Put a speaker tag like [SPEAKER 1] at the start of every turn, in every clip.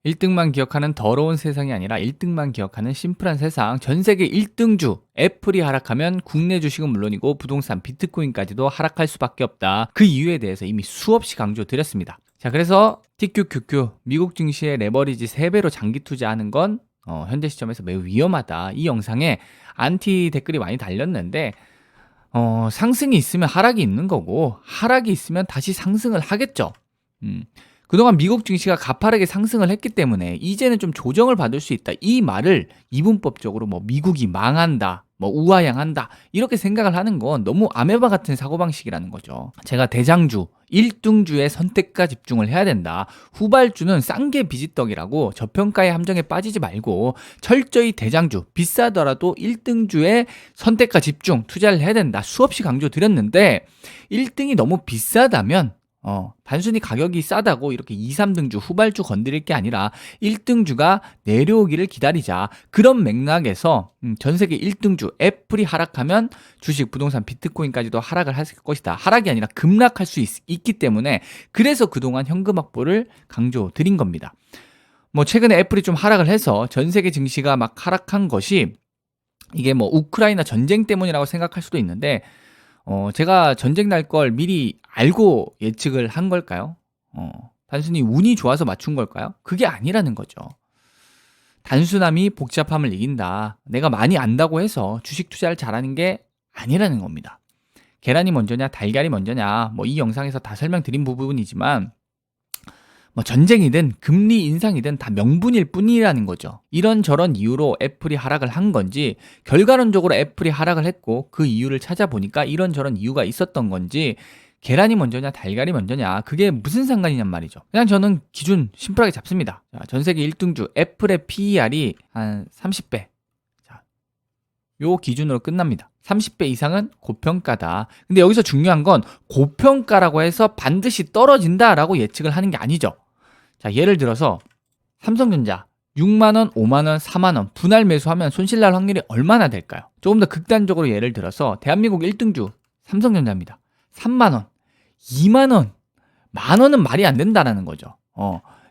[SPEAKER 1] 1등만 기억하는 더러운 세상이 아니라 1등만 기억하는 심플한 세상. 전 세계 1등주 애플이 하락하면 국내 주식은 물론이고 부동산, 비트코인까지도 하락할 수밖에 없다. 그 이유에 대해서 이미 수없이 강조드렸습니다. 자, 그래서 TQQQ 미국 증시의 레버리지 3배로 장기 투자하는 건 현재 시점에서 매우 위험하다. 이 영상에 안티 댓글이 많이 달렸는데 상승이 있으면 하락이 있는 거고 하락이 있으면 다시 상승을 하겠죠. 그동안 미국 증시가 가파르게 상승을 했기 때문에 이제는 좀 조정을 받을 수 있다. 이 말을 이분법적으로 뭐 미국이 망한다, 뭐 우하향한다 이렇게 생각을 하는 건 너무 아메바 같은 사고방식이라는 거죠. 제가 대장주, 1등주의 선택과 집중을 해야 된다. 후발주는 싼 게 비지떡이라고 저평가의 함정에 빠지지 말고 철저히 대장주, 비싸더라도 1등주의 선택과 집중, 투자를 해야 된다. 수없이 강조드렸는데 1등이 너무 비싸다면 단순히 가격이 싸다고 이렇게 2, 3등주 후발주 건드릴 게 아니라 1등주가 내려오기를 기다리자. 그런 맥락에서 전 세계 1등주 애플이 하락하면 주식, 부동산, 비트코인까지도 하락을 할 것이다. 하락이 아니라 급락할 수 있기 때문에 그래서 그동안 현금 확보를 강조드린 겁니다. 뭐 최근에 애플이 좀 하락을 해서 전 세계 증시가 막 하락한 것이 이게 뭐 우크라이나 전쟁 때문이라고 생각할 수도 있는데 제가 전쟁 날 걸 미리 알고 예측을 한 걸까요? 단순히 운이 좋아서 맞춘 걸까요? 그게 아니라는 거죠. 단순함이 복잡함을 이긴다. 내가 많이 안다고 해서 주식 투자를 잘하는 게 아니라는 겁니다. 계란이 먼저냐, 달걀이 먼저냐, 뭐 이 영상에서 다 설명드린 부분이지만 뭐 전쟁이든 금리 인상이든 다 명분일 뿐이라는 거죠. 이런저런 이유로 애플이 하락을 한 건지 결과론적으로 애플이 하락을 했고 그 이유를 찾아보니까 이런저런 이유가 있었던 건지 계란이 먼저냐 달걀이 먼저냐 그게 무슨 상관이냔 말이죠. 그냥 저는 기준 심플하게 잡습니다. 자, 전 세계 1등주 애플의 PER이 한 30배. 자, 요 기준으로 끝납니다. 30배 이상은 고평가다. 근데 여기서 중요한 건 고평가라고 해서 반드시 떨어진다라고 예측을 하는 게 아니죠. 자, 예를 들어서 삼성전자 6만원, 5만원, 4만원 분할 매수하면 손실 날 확률이 얼마나 될까요? 조금 더 극단적으로 예를 들어서 대한민국 1등주 삼성전자입니다. 3만원, 2만원, 만원은 말이 안 된다라는 거죠.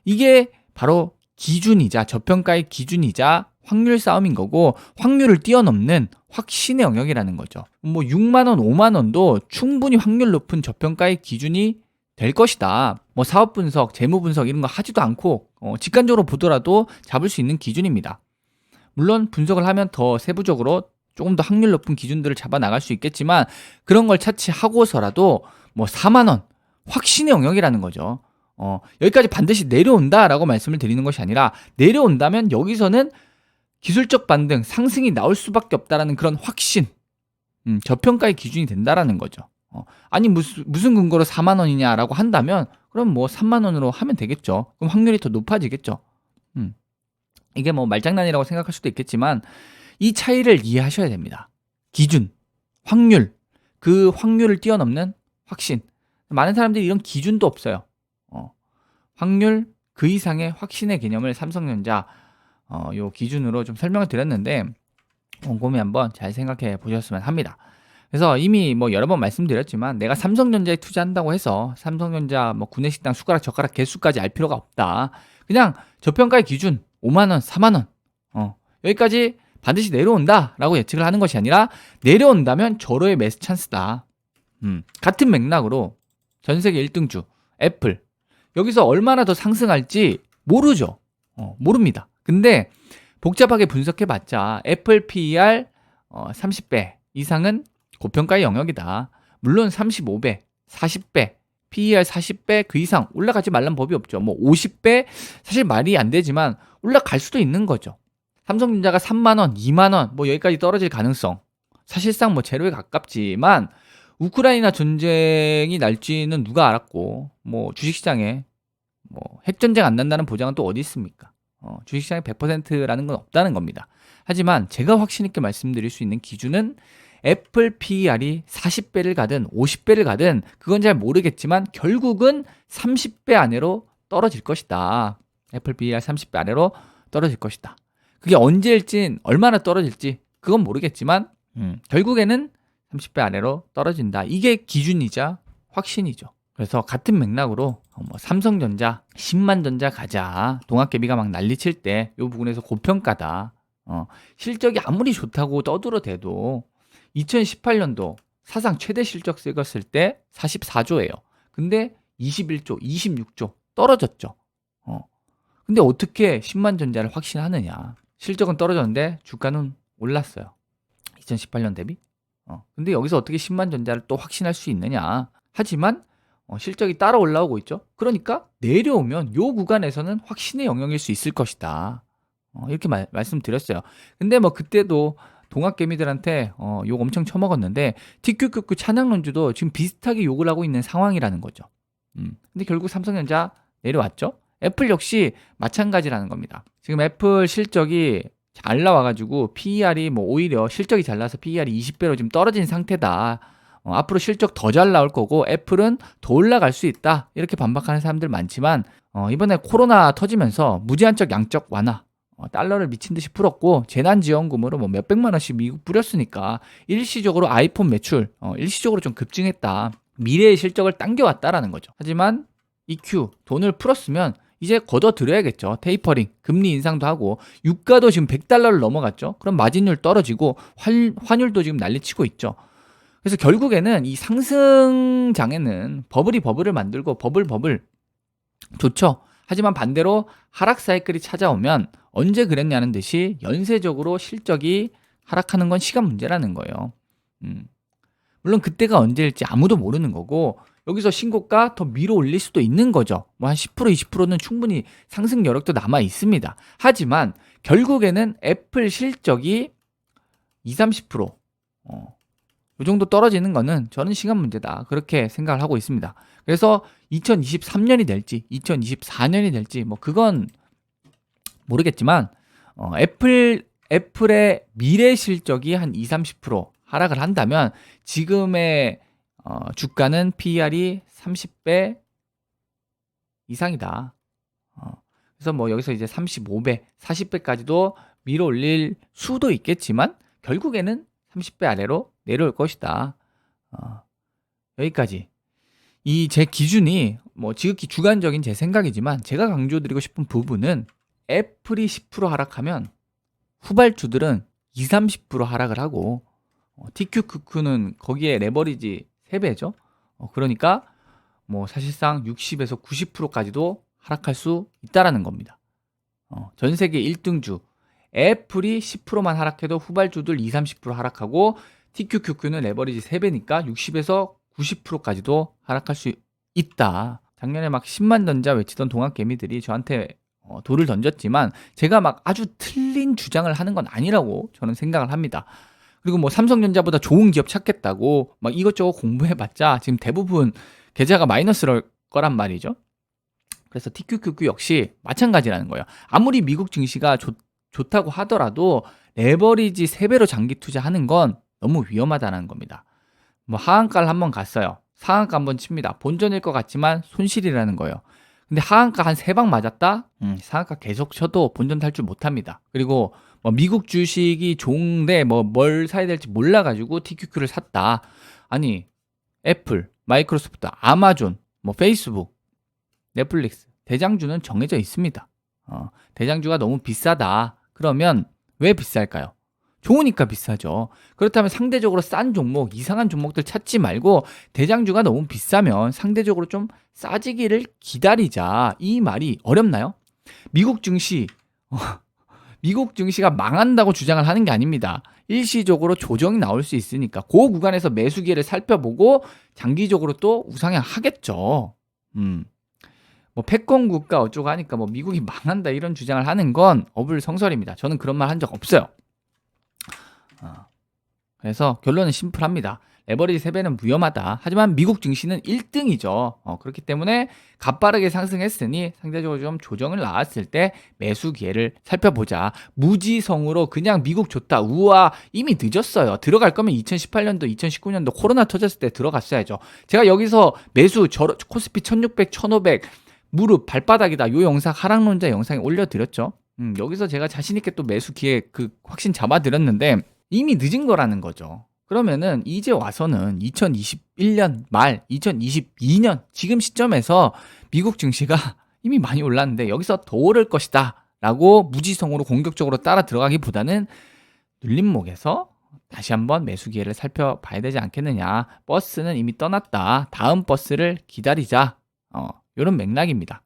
[SPEAKER 1] 이게 바로 기준이자 저평가의 기준이자 확률 싸움인 거고 확률을 뛰어넘는 확신의 영역이라는 거죠. 뭐 6만원, 5만원도 충분히 확률 높은 저평가의 기준이 될 것이다. 뭐 사업 분석, 재무 분석 이런 거 하지도 않고 직관적으로 보더라도 잡을 수 있는 기준입니다. 물론 분석을 하면 더 세부적으로 조금 더 확률 높은 기준들을 잡아 나갈 수 있겠지만 그런 걸 차치하고서라도 뭐 4만 원 확신의 영역이라는 거죠. 여기까지 반드시 내려온다라고 말씀을 드리는 것이 아니라 내려온다면 여기서는 기술적 반등, 상승이 나올 수밖에 없다라는 그런 확신, 저평가의 기준이 된다라는 거죠. 아니 무슨 근거로 4만 원이냐라고 한다면 그럼 뭐 3만 원으로 하면 되겠죠. 그럼 확률이 더 높아지겠죠. 이게 뭐 말장난이라고 생각할 수도 있겠지만 이 차이를 이해하셔야 됩니다. 기준, 확률, 그 확률을 뛰어넘는 확신. 많은 사람들이 이런 기준도 없어요. 확률 그 이상의 확신의 개념을 삼성전자 요 기준으로 좀 설명을 드렸는데 곰곰이 한번 잘 생각해 보셨으면 합니다. 그래서 이미 뭐 여러 번 말씀드렸지만 내가 삼성전자에 투자한다고 해서 삼성전자 뭐 구내식당 숟가락 젓가락 개수까지 알 필요가 없다. 그냥 저평가의 기준 5만 원, 4만 원 여기까지 반드시 내려온다라고 예측을 하는 것이 아니라 내려온다면 절호의 매수 찬스다. 같은 맥락으로 전 세계 1등주 애플 여기서 얼마나 더 상승할지 모르죠. 모릅니다. 근데 복잡하게 분석해봤자 애플 PER 30배 이상은 고평가의 영역이다. 물론 35배, 40배, PER 40배 그 이상 올라가지 말란 법이 없죠. 뭐 50배 사실 말이 안 되지만 올라갈 수도 있는 거죠. 삼성전자가 3만원, 2만원 뭐 여기까지 떨어질 가능성 사실상 뭐 제로에 가깝지만 우크라이나 전쟁이 날지는 누가 알았고 뭐 주식시장에 뭐 핵전쟁 안 난다는 보장은 또 어디 있습니까? 주식시장에 100%라는 건 없다는 겁니다. 하지만 제가 확신 있게 말씀드릴 수 있는 기준은 애플 PER이 40배를 가든 50배를 가든 그건 잘 모르겠지만 결국은 30배 아래로 떨어질 것이다. 애플 PER 30배 아래로 떨어질 것이다. 그게 언제일지 얼마나 떨어질지 그건 모르겠지만 결국에는 30배 아래로 떨어진다. 이게 기준이자 확신이죠. 그래서 같은 맥락으로 뭐 삼성전자 10만 전자 가자. 동학개미가 막 난리칠 때 이 부분에서 고평가다. 실적이 아무리 좋다고 떠들어대도 2018년도 사상 최대 실적 찍었을 때 44조예요. 근데 21조, 26조 떨어졌죠. 근데 어떻게 10만 전자를 확신하느냐. 실적은 떨어졌는데 주가는 올랐어요. 2018년 대비. 근데 여기서 어떻게 10만 전자를 또 확신할 수 있느냐. 하지만 실적이 따라 올라오고 있죠. 그러니까 내려오면 요 구간에서는 확신의 영역일 수 있을 것이다. 이렇게 말씀드렸어요. 근데 뭐 그때도 동학개미들한테 욕 엄청 쳐먹었는데 TQQQ 찬양론주도 지금 비슷하게 욕을 하고 있는 상황이라는 거죠. 근데 결국 삼성전자 내려왔죠. 애플 역시 마찬가지라는 겁니다. 지금 애플 실적이 잘 나와가지고 PER이 뭐 오히려 실적이 잘 나서 PER이 20배로 지금 떨어진 상태다. 앞으로 실적 더 잘 나올 거고 애플은 더 올라갈 수 있다. 이렇게 반박하는 사람들 많지만 이번에 코로나 터지면서 무제한적 양적 완화 달러를 미친 듯이 풀었고 재난지원금으로 뭐 몇백만 원씩 미국 뿌렸으니까 일시적으로 아이폰 매출 일시적으로 좀 급증했다. 미래의 실적을 당겨왔다라는 거죠. 하지만 EQ 돈을 풀었으면 이제 걷어들여야겠죠. 테이퍼링, 금리 인상도 하고 유가도 지금 100달러를 넘어갔죠. 그럼 마진율 떨어지고 환율도 지금 난리치고 있죠. 그래서 결국에는 이 상승장에는 버블을 만들고 버블 좋죠. 하지만 반대로 하락 사이클이 찾아오면 언제 그랬냐는 듯이 연쇄적으로 실적이 하락하는 건 시간 문제라는 거예요. 물론 그때가 언제일지 아무도 모르는 거고 여기서 신고가 더 밀어 올릴 수도 있는 거죠. 뭐 한 10%, 20%는 충분히 상승 여력도 남아 있습니다. 하지만 결국에는 애플 실적이 20, 30% 이 정도 떨어지는 거는 저는 시간 문제다. 그렇게 생각을 하고 있습니다. 그래서 2023년이 될지 2024년이 될지 뭐 그건 모르겠지만 애플의 미래 실적이 한 20, 30% 하락을 한다면 지금의 주가는 PER이 30배 이상이다. 그래서 뭐 여기서 이제 35배, 40배까지도 밀어 올릴 수도 있겠지만 결국에는 30배 아래로 내려올 것이다. 여기까지. 이 제 기준이 뭐 지극히 주관적인 제 생각이지만 제가 강조드리고 싶은 부분은 애플이 10% 하락하면 후발주들은 20, 30% 하락을 하고 TQQQ는 거기에 레버리지 3배죠. 그러니까 뭐 사실상 60에서 90%까지도 하락할 수 있다라는 겁니다. 전 세계 1등주 애플이 10%만 하락해도 후발주들 20, 30% 하락하고 TQQQ는 레버리지 3배니까 60에서 90%까지도 하락할 수 있다. 작년에 막 10만 전자 외치던 동학개미들이 저한테 돌을 던졌지만 제가 막 아주 틀린 주장을 하는 건 아니라고 저는 생각을 합니다. 그리고 뭐 삼성전자보다 좋은 기업 찾겠다고 막 이것저것 공부해봤자 지금 대부분 계좌가 마이너스일 거란 말이죠. 그래서 TQQQ 역시 마찬가지라는 거예요. 아무리 미국 증시가 좋다고 하더라도 레버리지 3배로 장기 투자하는 건 너무 위험하다는 겁니다. 뭐 하한가를 한번 갔어요. 상한가 한번 칩니다. 본전일 것 같지만 손실이라는 거예요. 근데 하한가 한 3방 맞았다? 상한가 계속 쳐도 본전 탈출 못합니다. 그리고 뭐 미국 주식이 좋은데 뭐 뭘 사야 될지 몰라가지고 TQQ를 샀다. 아니 애플, 마이크로소프트, 아마존, 뭐 페이스북, 넷플릭스 대장주는 정해져 있습니다. 대장주가 너무 비싸다. 그러면 왜 비쌀까요? 좋으니까 비싸죠. 그렇다면 상대적으로 싼 종목, 이상한 종목들 찾지 말고 대장주가 너무 비싸면 상대적으로 좀 싸지기를 기다리자. 이 말이 어렵나요? 미국 증시가 망한다고 주장을 하는 게 아닙니다. 일시적으로 조정이 나올 수 있으니까 그 구간에서 매수 기회를 살펴보고 장기적으로 또 우상향하겠죠. 뭐 패권 국가 어쩌고 하니까 뭐 미국이 망한다 이런 주장을 하는 건 어불성설입니다. 저는 그런 말 한 적 없어요. 그래서 결론은 심플합니다. 레버리지 3배는 위험하다. 하지만 미국 증시는 1등이죠. 그렇기 때문에 가빠르게 상승했으니 상대적으로 좀 조정을 나왔을 때 매수 기회를 살펴보자. 무지성으로 그냥 미국 좋다. 우와 이미 늦었어요. 들어갈 거면 2018년도 2019년도 코로나 터졌을 때 들어갔어야죠. 제가 여기서 매수 코스피 1600, 1500 무릎 발바닥이다. 요 영상 하락론자 영상에 올려드렸죠. 여기서 제가 자신있게 또 매수 기회 확신 잡아드렸는데 이미 늦은 거라는 거죠. 그러면은 이제 와서는 2021년 말, 2022년 지금 시점에서 미국 증시가 이미 많이 올랐는데 여기서 더 오를 것이다 라고 무지성으로 공격적으로 따라 들어가기보다는 눌림목에서 다시 한번 매수 기회를 살펴봐야 되지 않겠느냐. 버스는 이미 떠났다. 다음 버스를 기다리자. 이런 맥락입니다.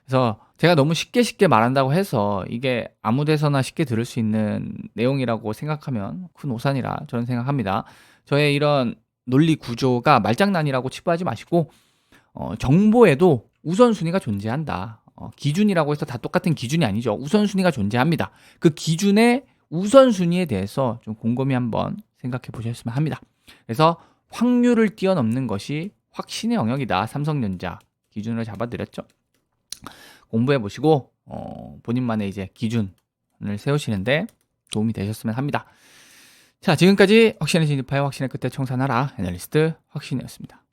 [SPEAKER 1] 그래서 제가 너무 쉽게 말한다고 해서 이게 아무 데서나 쉽게 들을 수 있는 내용이라고 생각하면 큰 오산이라 저는 생각합니다. 저의 이런 논리 구조가 말장난이라고 치부하지 마시고 정보에도 우선순위가 존재한다. 기준이라고 해서 다 똑같은 기준이 아니죠. 우선순위가 존재합니다. 그 기준의 우선순위에 대해서 좀 곰곰이 한번 생각해 보셨으면 합니다. 그래서 확률을 뛰어넘는 것이 확신의 영역이다. 삼성전자 기준으로 잡아드렸죠. 공부해 보시고 본인만의 이제 기준을 세우시는데 도움이 되셨으면 합니다. 자, 지금까지 확신의 진입하여 확신의 끝에 청산하라 애널리스트 확신이었습니다.